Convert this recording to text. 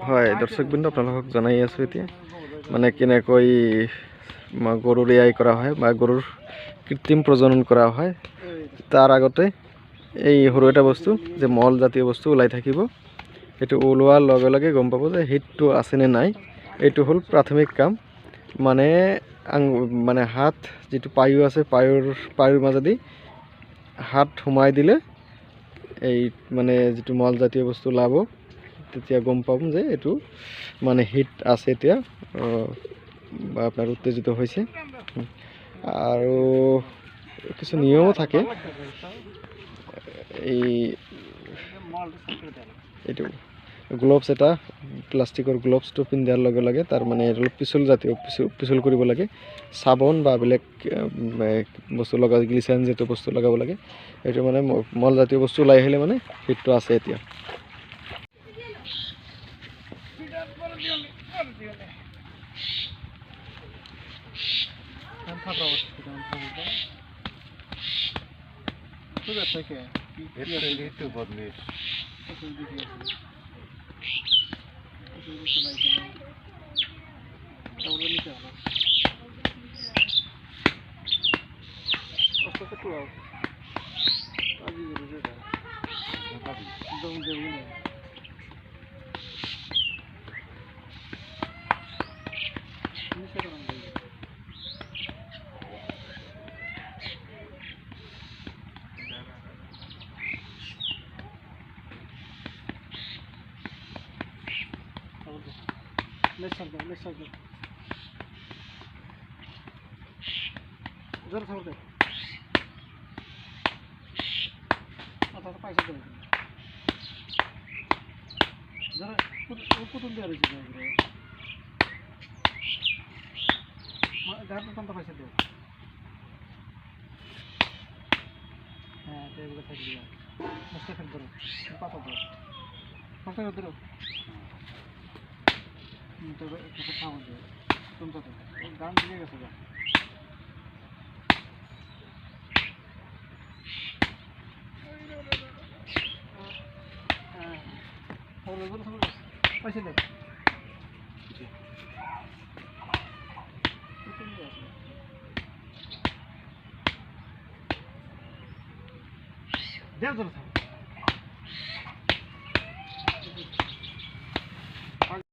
হয় দৰ্শকবৃন্দ আপোনালোকক জনাই আছোঁ এতিয়া মানে কেনেকৈ গৰুৰ এয়াই কৰা হয় বা গৰুৰ কৃত্ৰিম প্ৰজনন কৰা হয়। তাৰ আগতে এই সৰু এটা বস্তু যে মল জাতীয় বস্তু ওলাই থাকিব, সেইটো ওলোৱাৰ লগে লগে গম পাব যে হিটটো আছেনে নাই। এইটো হ'ল প্ৰাথমিক কাম, মানে হাত যিটো পায়ু আছে পায়ুৰ মাজেদি হাত সোমাই দিলে এই মানে যিটো মল জাতীয় বস্তু ওলাব, তেতিয়া গম পাম যে এইটো মানে হিট আছে এতিয়া বা আপনার উত্তেজিত হয়েছে। আৰু কিছু নিয়মও থাকে। এইটো গ্লোভস এটা প্লাষ্টিকৰ গ্লোভসটো পিন্ধাৰ লগে লগে তাৰ মানে অলপ পিছল কৰিব লাগে। চাবোন বা বেলেগ বস্তু লগা গ্লিচাৰিন জাতীয় বস্তু লগাব লাগে। এইটো মানে মল জাতীয় বস্তু ওলাই আহিলে মানে হিটটো আছে এতিয়া। Let's start. Jor thor de. Ata paisa de. Jor putun de rahi hai. Ma dar panta paisa de. Ha, te bole thak diya. Masta khad daro. Pata do. Pata khad daro. तो किसी काम हो जाए तुम तो दान दिएगा सजा और पैसे दे दे